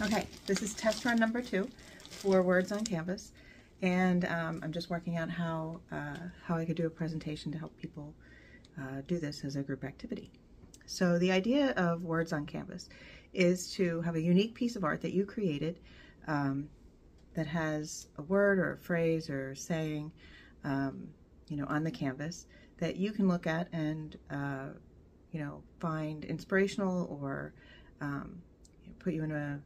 Okay, this is test run number 2 for Words on Canvas, and I'm just working out how I could do a presentation to help people do this as a group activity. So the idea of Words on Canvas is to have a unique piece of art that you created that has a word or a phrase or saying, on the canvas that you can look at and find inspirational or put you in a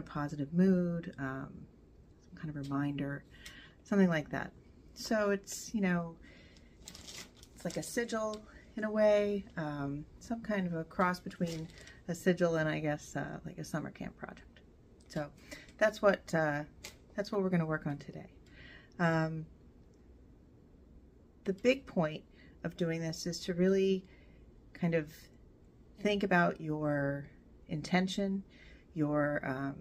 positive mood, some kind of reminder, something like that. So it's it's like a sigil in a way, some kind of a cross between a sigil and I guess like a summer camp project. So that's what we're going to work on today. The big point of doing this is to really kind of think about your intention, your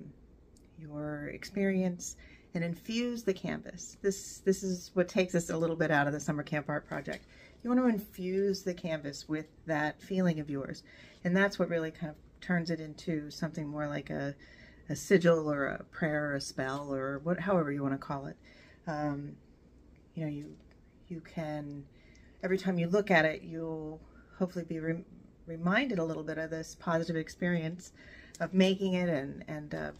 experience, and infuse the canvas. This is what takes us a little bit out of the summer camp art project. You want to infuse the canvas with that feeling of yours, and that's what really kind of turns it into something more like a sigil or a prayer or a spell or however you want to call it. You can, every time you look at it, you'll hopefully be reminded a little bit of this positive experience of making it and of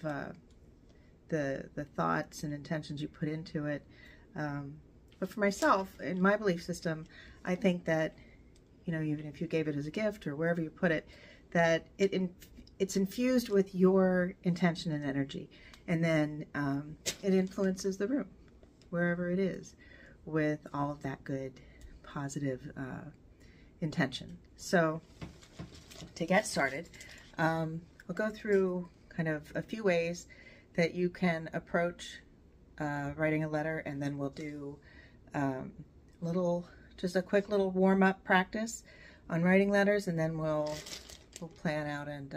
the thoughts and intentions you put into it. But for myself, in my belief system, I think that, even if you gave it as a gift or wherever you put it, that it's infused with your intention and energy. And then it influences the room, wherever it is, with all of that good, positive intention. So to get started, we'll go through kind of a few ways that you can approach writing a letter, and then we'll do just a quick little warm-up practice on writing letters, and then we'll plan out and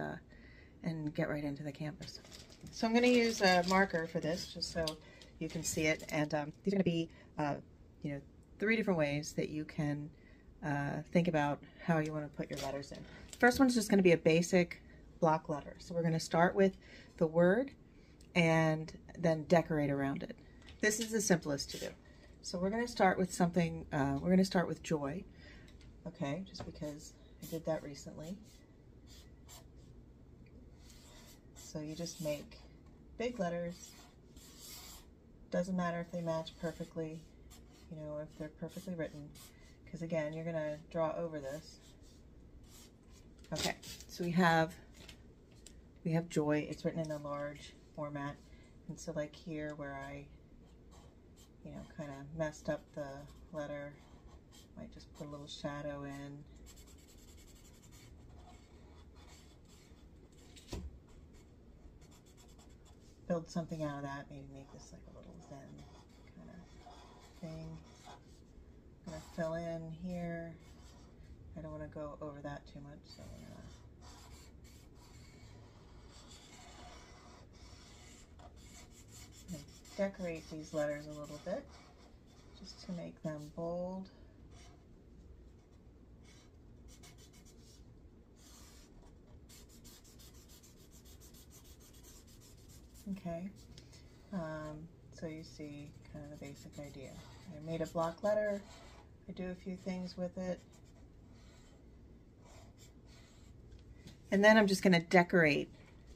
get right into the canvas. So I'm going to use a marker for this, just so you can see it, and these are going to be 3 different ways that you can think about how you want to put your letters in. The first one's just going to be a basic block letter. So we're going to start with the word and then decorate around it. This is the simplest to do. So we're going to start with something, we're going to start with joy, okay, just because I did that recently. So you just make big letters, doesn't matter if they match perfectly, if they're perfectly written, because again, you're going to draw over this. Okay, so we have joy. It's written in a large format, and so like here where I kind of messed up the letter, might just put a little shadow in. Build something out of that, maybe make this like a little Zen kind of thing. I'm going to fill in here. I don't want to go over that too much, so I'm going to decorate these letters a little bit, just to make them bold. Okay, so you see kind of the basic idea. I made a block letter. I do a few things with it. And then I'm just going to decorate.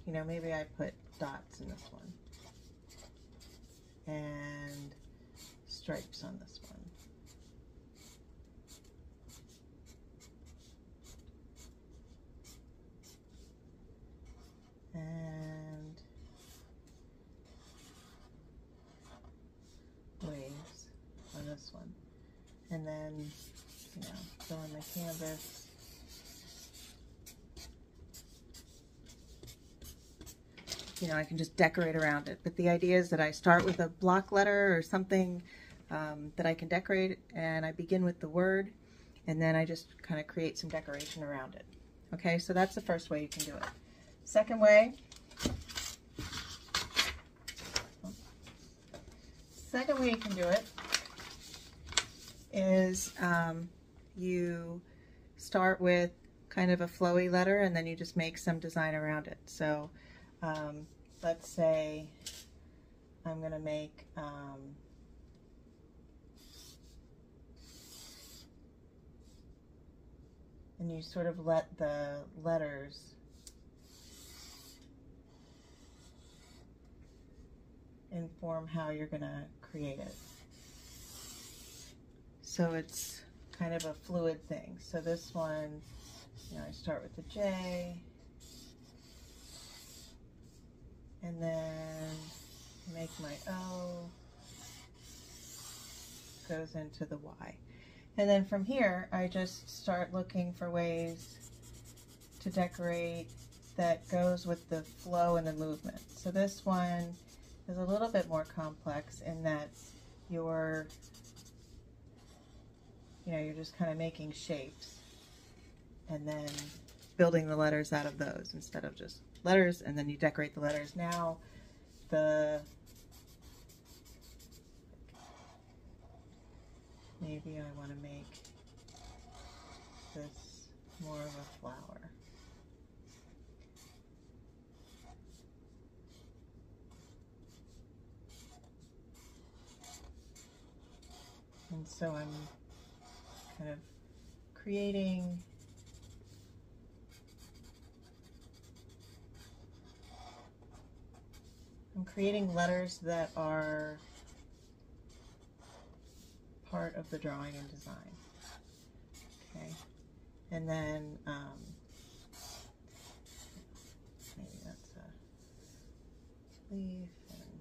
Maybe I put dots in this one. And stripes on this one. And waves on this one. And then, fill in my canvas. I can just decorate around it. But the idea is that I start with a block letter or something that I can decorate, and I begin with the word, and then I just kind of create some decoration around it. Okay, so that's the first way you can do it. Second way you can do it is you start with kind of a flowy letter, and then you just make some design around it. So let's say I'm going to make and you sort of let the letters inform how you're going to create it. So it's kind of a fluid thing. So this one, you know, I start with the J, and then make my O, goes into the Y. And then from here, I just start looking for ways to decorate that goes with the flow and the movement. So this one is a little bit more complex in that you're just kind of making shapes and then building the letters out of those instead of just letters, and then you decorate the letters. Now maybe I want to make this more of a flower. And so I'm kind of creating letters that are part of the drawing and design. Okay, and then maybe that's a leaf, and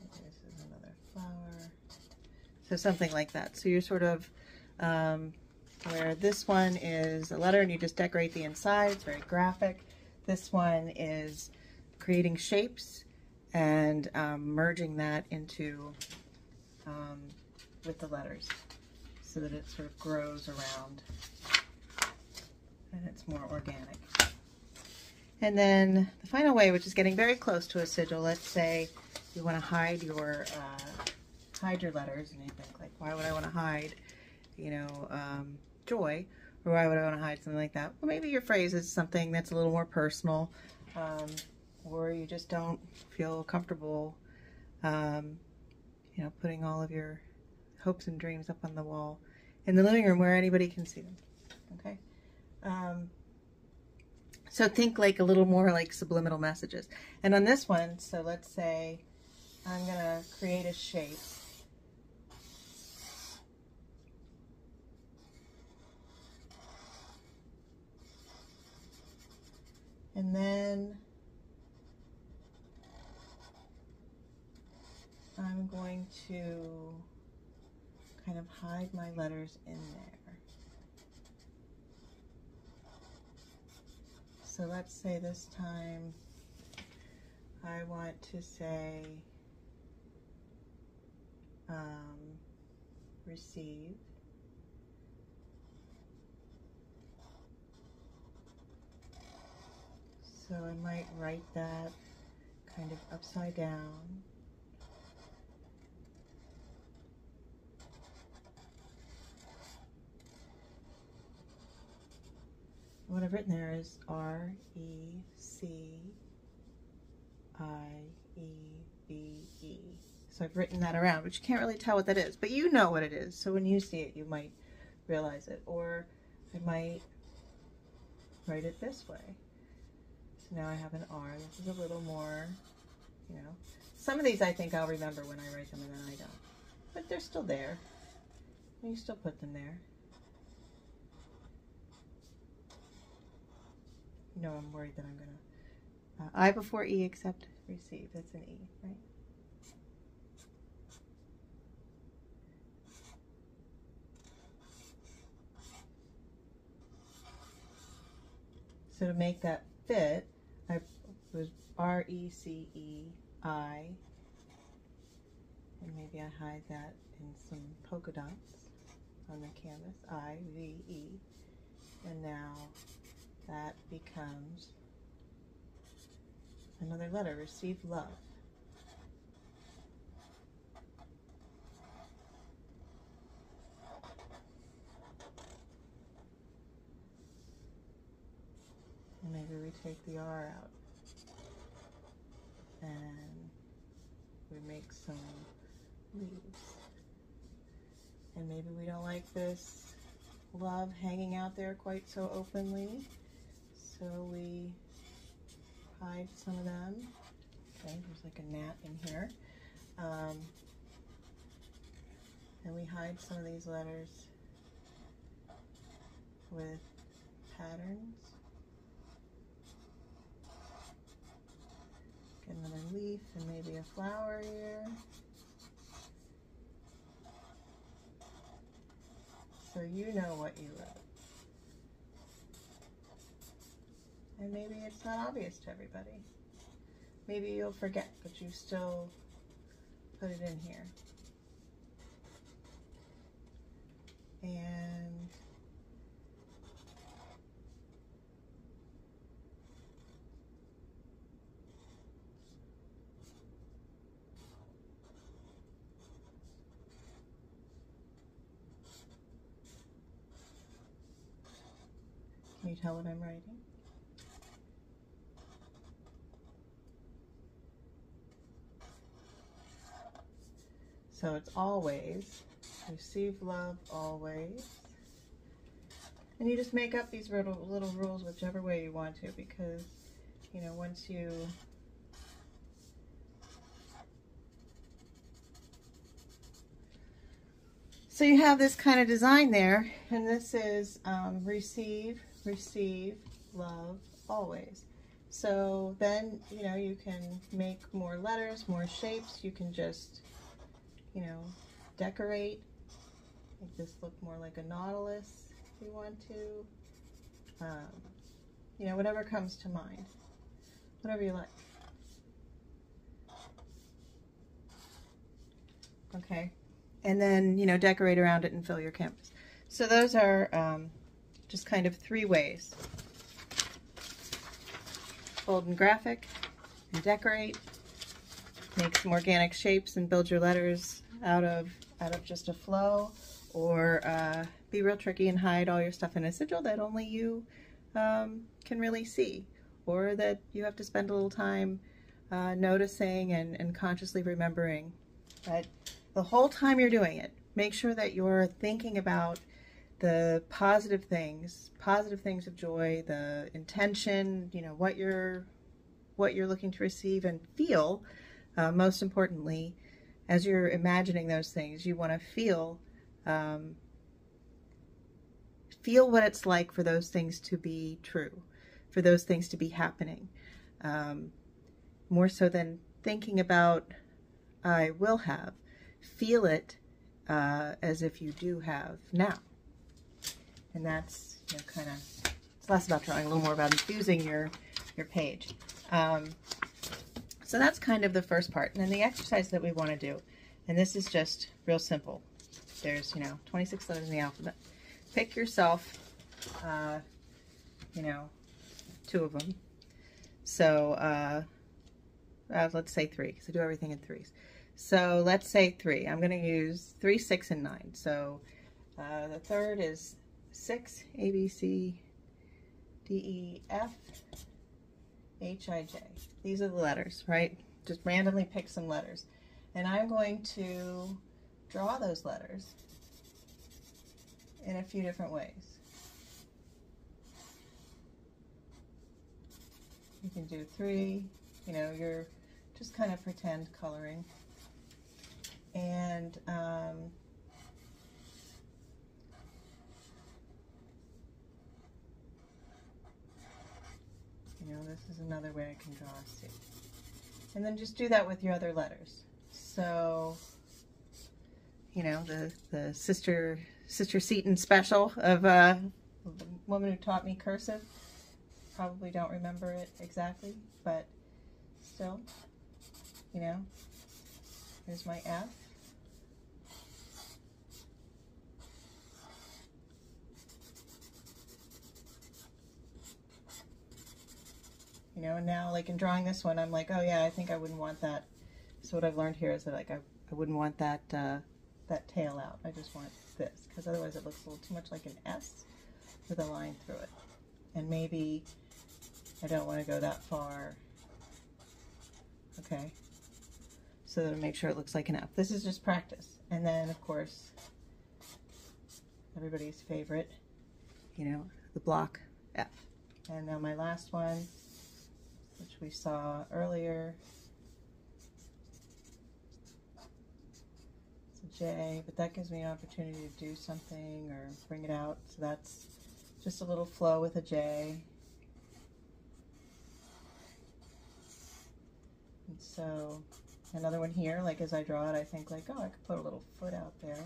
maybe this is another flower. So something like that. So you're sort of where this one is a letter and you just decorate the inside. It's very graphic. This one is creating shapes and merging that into with the letters so that it sort of grows around and it's more organic. And then the final way, which is getting very close to a sigil, let's say you want to hide your letters, and you think, like, why would I want to hide, joy, or why would I want to hide something like that? Well, maybe your phrase is something that's a little more personal, or you just don't feel comfortable, putting all of your hopes and dreams up on the wall in the living room where anybody can see them. Okay. So think like a little more like subliminal messages. And on this one, so let's say I'm going to create a shape. And then I'm going to kind of hide my letters in there. So let's say this time I want to say receive. So I might write that kind of upside down. What I've written there is R-E-C-I-E-V-E. So I've written that around, but you can't really tell what that is. But you know what it is, so when you see it, you might realize it. Or I might write it this way. So now I have an R. This is a little more, Some of these I think I'll remember when I write them, and then I don't. But they're still there. You still put them there. No, I'm worried that I'm going to... I before E, except receive. That's an E, right? So to make that fit, I was R-E-C-E-I, and maybe I hide that in some polka dots on the canvas, I-V-E, and now that becomes another letter, receive love. we take the R out. And we make some leaves. And maybe we don't like this love hanging out there quite so openly, so we hide some of them. Okay, there's like a gnat in here. And we hide some of these letters with patterns. Get another leaf and maybe a flower here. So you know what you wrote. And maybe it's not obvious to everybody. Maybe you'll forget, but you still put it in here. And can you tell what I'm writing? So it's always, receive love always. And you just make up these little rules whichever way you want to, because, you know, once you so you have this kind of design there, and this is receive, love, always. So then, you know, you can make more letters, more shapes. You can just, you know, decorate, make this look more like a nautilus if you want to. You know, whatever comes to mind, whatever you like. Okay, and then, you know, decorate around it and fill your canvas. So those are just kind of 3 ways. Fold and graphic, and decorate, make some organic shapes and build your letters out of just a flow, or be real tricky and hide all your stuff in a sigil that only you can really see, or that you have to spend a little time noticing and consciously remembering. But the whole time you're doing it, make sure that you're thinking about the positive things of joy, the intention, you know, what you're looking to receive and feel. Most importantly, as you're imagining those things, you want to feel what it's like for those things to be true, for those things to be happening. More so than thinking about I will have. Feel it as if you do have now. And that's, you know, kind of, it's less about drawing, a little more about infusing your page. So that's kind of the first part. And then the exercise that we want to do, and this is just real simple. There's, you know, 26 letters in the alphabet. Pick yourself, you know, 2 of them. So let's say 3, because I do everything in 3s. So let's say 3. I'm going to use 3, 6, and 9. So the third is 6, A, B, C, D, E, F, H, I, J. These are the letters, right? Just randomly pick some letters. And I'm going to draw those letters in a few different ways. You can do 3, you know, you're just kind of pretend coloring. And you know, this is another way I can draw a C. And then just do that with your other letters. So, you know, the Sister Seton special of the woman who taught me cursive. Probably don't remember it exactly, but still, you know, here's my F. You know, and now, like in drawing this one, I'm like, oh yeah, I think I wouldn't want that. So what I've learned here is that, like, I wouldn't want that that tail out. I just want this, because otherwise it looks a little too much like an S with a line through it. And maybe I don't want to go that far. Okay, so that I make sure it looks like enough. This is just practice. And then, of course, everybody's favorite, you know, the block F. And now my last one, which we saw earlier, it's a J, but that gives me an opportunity to do something or bring it out. So that's just a little flow with a J. And so another one here, like as I draw it, I think like, oh, I could put a little foot out there.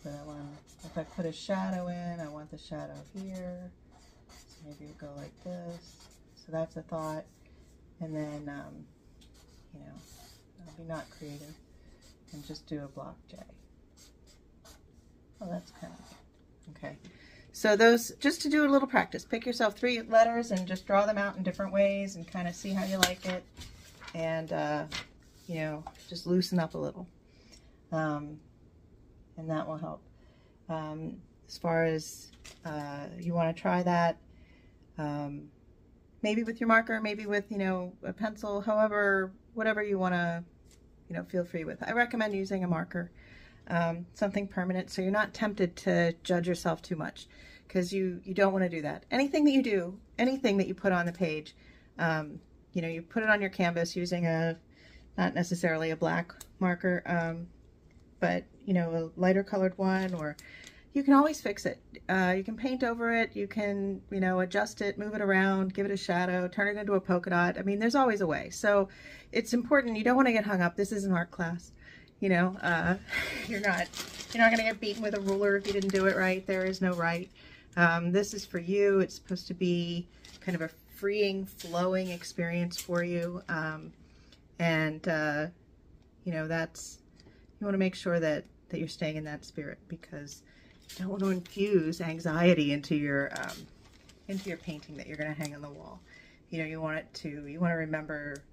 But I want, if I put a shadow in, I want the shadow here. So maybe it would go like this. So that's a thought. And then, you know, I'll be not creative and just do a block J. Oh, that's kind of neat. Okay. So those, just to do a little practice, pick yourself 3 letters and just draw them out in different ways and kind of see how you like it. And, you know, just loosen up a little. And that will help. As far as you want to try that, maybe with your marker, maybe with, you know, a pencil, however, whatever you want to, you know, feel free with. I recommend using a marker, something permanent, so you're not tempted to judge yourself too much, because you don't want to do that. Anything that you do, anything that you put on the page, you know, you put it on your canvas using a, not necessarily a black marker, but, you know, a lighter colored one, or you can always fix it. You can paint over it, you can, you know, adjust it, move it around, give it a shadow, turn it into a polka dot. I mean, there's always a way. So it's important, you don't want to get hung up. This is an art class, you know, you're not going to get beaten with a ruler if you didn't do it right. There is no right. This is for you. It's supposed to be kind of a freeing, flowing experience for you. You know, that's, you want to make sure that you're staying in that spirit, because you don't want to infuse anxiety into your painting that you're going to hang on the wall. You know, you want to remember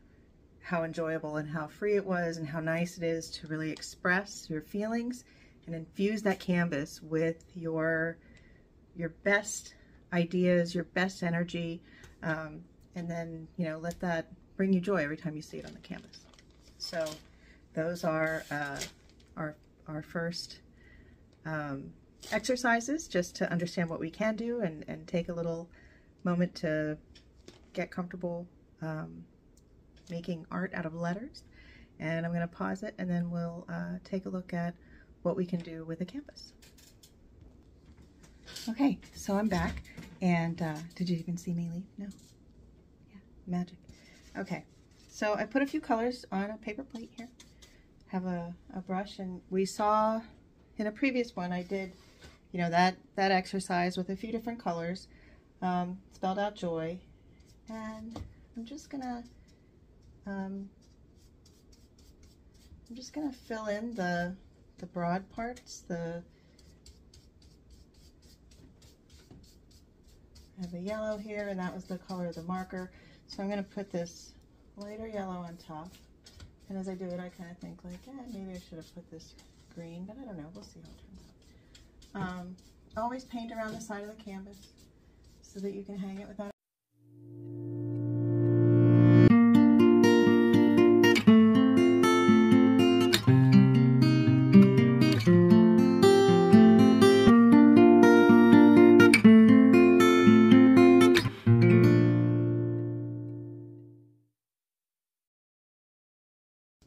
how enjoyable and how free it was and how nice it is to really express your feelings and infuse that canvas with your best ideas, your best energy, and then, you know, let that bring you joy every time you see it on the canvas. So those are our first exercises, just to understand what we can do and take a little moment to get comfortable making art out of letters. And I'm going to pause it, and then we'll take a look at what we can do with a canvas. Okay, so I'm back, and did you even see me leave? No? Yeah, magic. Okay, so I put a few colors on a paper plate here. Have a brush, and we saw in a previous one I did, you know, that exercise with a few different colors, spelled out joy, and I'm just gonna fill in the broad parts. I have a yellow here, and that was the color of the marker, so I'm gonna put this lighter yellow on top. And as I do it, I kind of think like, maybe I should have put this green, but I don't know. We'll see how it turns out. Always paint around the side of the canvas so that you can hang it without.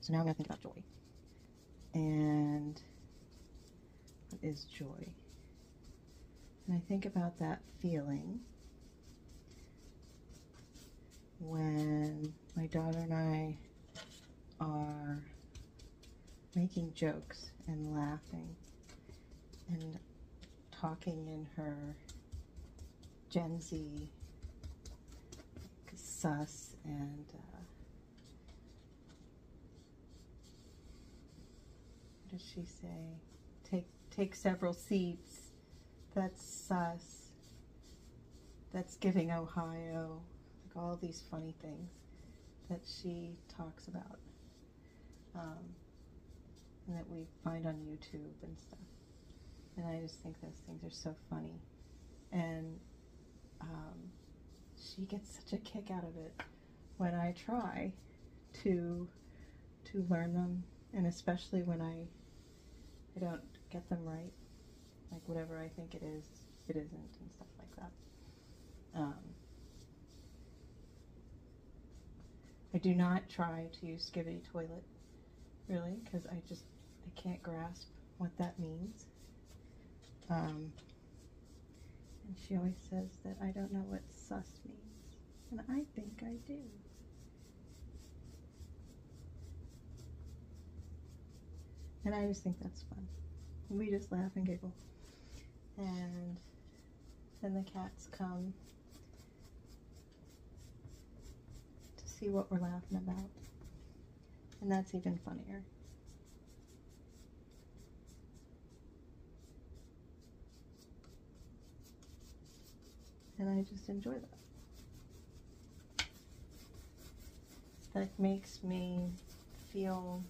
So now I'm going to think about joy. And what is joy? And I think about that feeling when my daughter and I are making jokes and laughing and talking in her Gen Z sus and what does she say? Take several seats. That's sus. That's giving Ohio. Like all these funny things that she talks about, and that we find on YouTube and stuff. And I just think those things are so funny. And she gets such a kick out of it when I try to learn them, and especially when I don't get them right, like whatever I think it is, it isn't, and stuff like that. I do not try to use Skibidi Toilet, really, because I can't grasp what that means. And she always says that I don't know what sus means, and I think I do. And I just think that's fun. We just laugh and giggle. And then the cats come to see what we're laughing about. And that's even funnier. And I just enjoy that. That makes me feel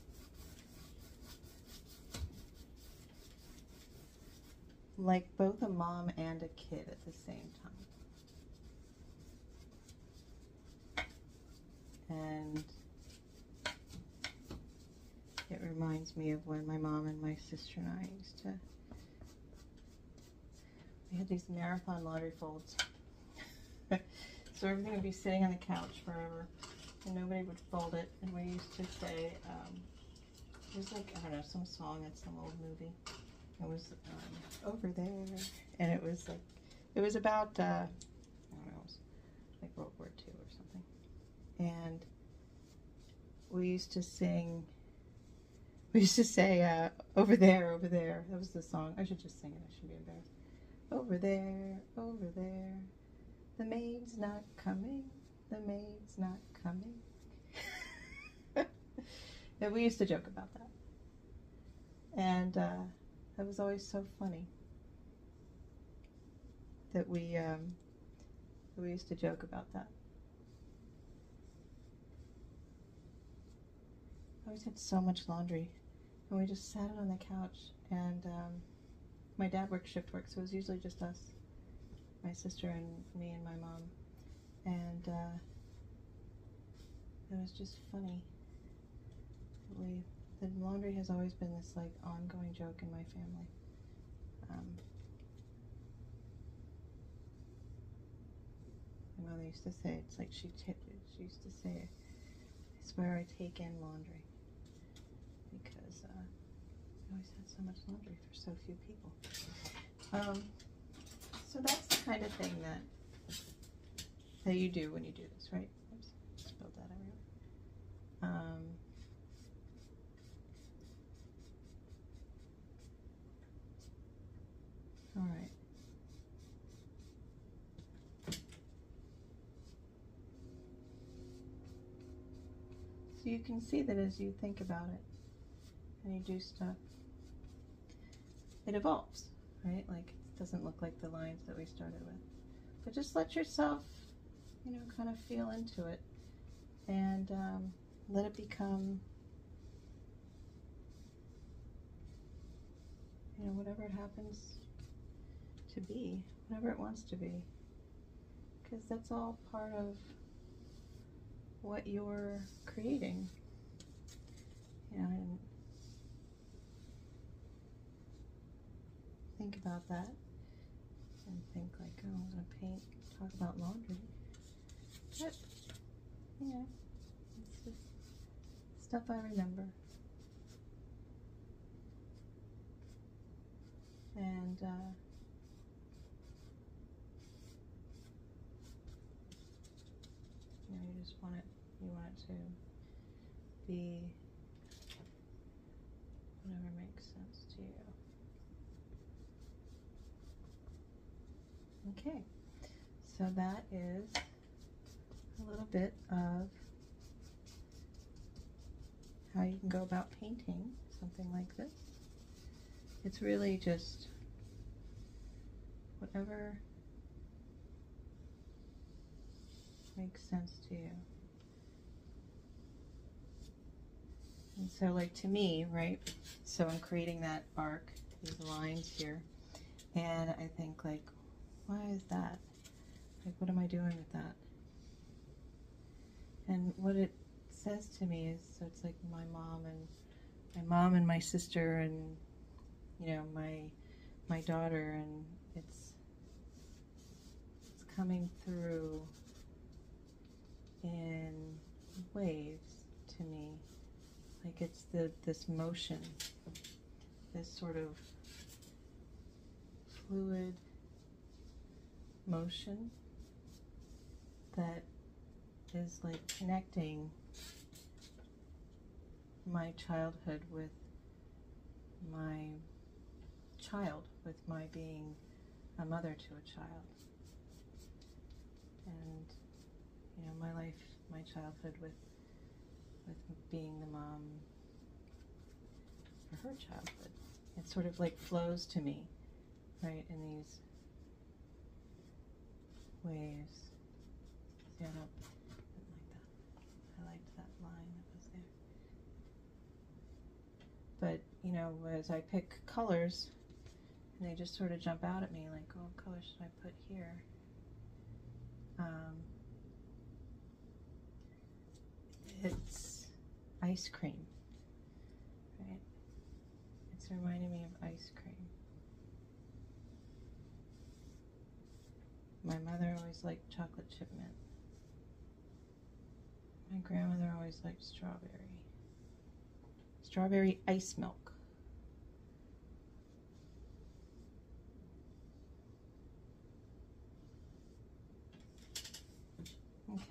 like both a mom and a kid at the same time. And it reminds me of when my mom and my sister and I we had these marathon laundry folds. So everything would be sitting on the couch forever, and nobody would fold it. And we used to say, it was like, I don't know, some song in some old movie. It was over there, and it was like, it was about, I don't know, it was like World War II or something. And we used to say, over there, over there. That was the song. I should just sing it. I shouldn't be embarrassed. Over there, the maid's not coming, the maid's not coming. And we used to joke about that. And that was always so funny that we used to joke about that. I always had so much laundry, and we just sat on the couch, and my dad worked shift work, so it was usually just us, my sister and me and my mom, and it was just funny. The laundry has always been this like ongoing joke in my family. My mother used to say, it's like she used to say, I swear I take in laundry, because I always had so much laundry for so few people. So that's the kind of thing that you do when you do this, right? Oops, spilled that everywhere. All right. So you can see that as you think about it and you do stuff, it evolves, right? Like it doesn't look like the lines that we started with. But just let yourself, kind of feel into it, and let it become, whatever it happens to be, whatever it wants to be, because that's all part of what you're creating. And think about that, and think like, oh, I'm gonna paint, talk about laundry, but it's just stuff I remember. And you just want it to be whatever makes sense to you. Okay, so that is a little bit of how you can go about painting something like this. It's really just whatever makes sense to you. And so, like, to me, right, so I'm creating that arc, these lines here, and I think, like, why is that? Like, what am I doing with that? And what it says to me is, so it's like my mom and my sister and, you know, my daughter, and it's coming through in waves to me. Like it's this motion, this sort of fluid motion that is like connecting my childhood with my child, with my being a mother to a child. And, you know, my life, my childhood with being the mom for her childhood. It sort of like flows to me, right, in these waves. See, I don't like that. I liked that line that was there. But, you know, as I pick colors, and they just sort of jump out at me, like, oh, what color should I put here? It's ice cream, right? It's reminding me of ice cream. My mother always liked chocolate chip mint. My grandmother always liked strawberry. Strawberry ice milk.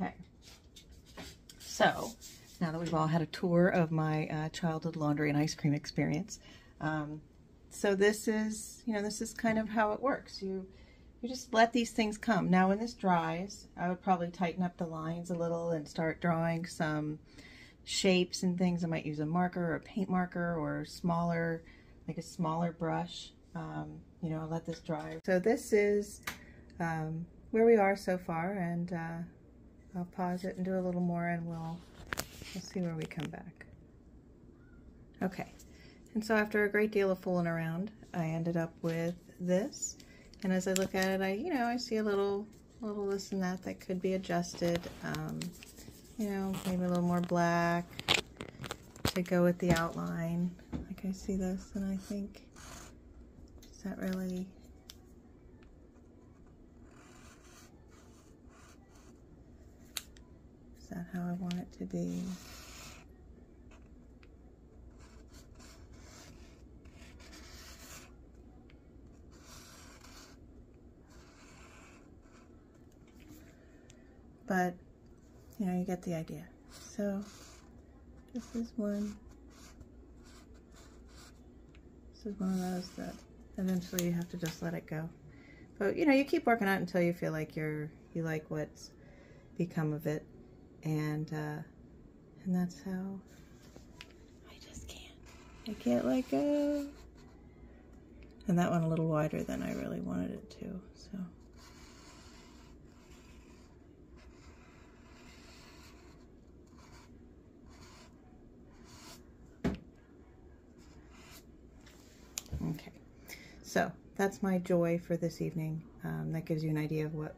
Okay. So, now that we've all had a tour of my childhood laundry and ice cream experience, so this is, you know, this is kind of how it works. You just let these things come. Now, when this dries, I would probably tighten up the lines a little and start drawing some shapes and things. I might use a marker or a paint marker or smaller, like a smaller brush. You know, let this dry. So this is where we are so far, and I'll pause it and do a little more, and we'll see where we come back. Okay, and so after a great deal of fooling around, I ended up with this. And as I look at it, I see a little this and that could be adjusted. You know, maybe a little more black to go with the outline. Like I see this, and I think, is that really? Is that how I want it to be? But, you know, you get the idea. So, this is one. This is one of those that eventually you have to just let it go. But, you know, you keep working on it until you feel like you like what's become of it. And that's how I just can't. I can't let go. And that one a little wider than I really wanted it to, so. Okay, so that's my joy for this evening. That gives you an idea of what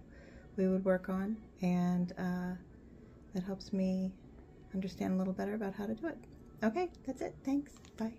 we would work on, and that helps me understand a little better about how to do it. Okay, that's it. Thanks. Bye.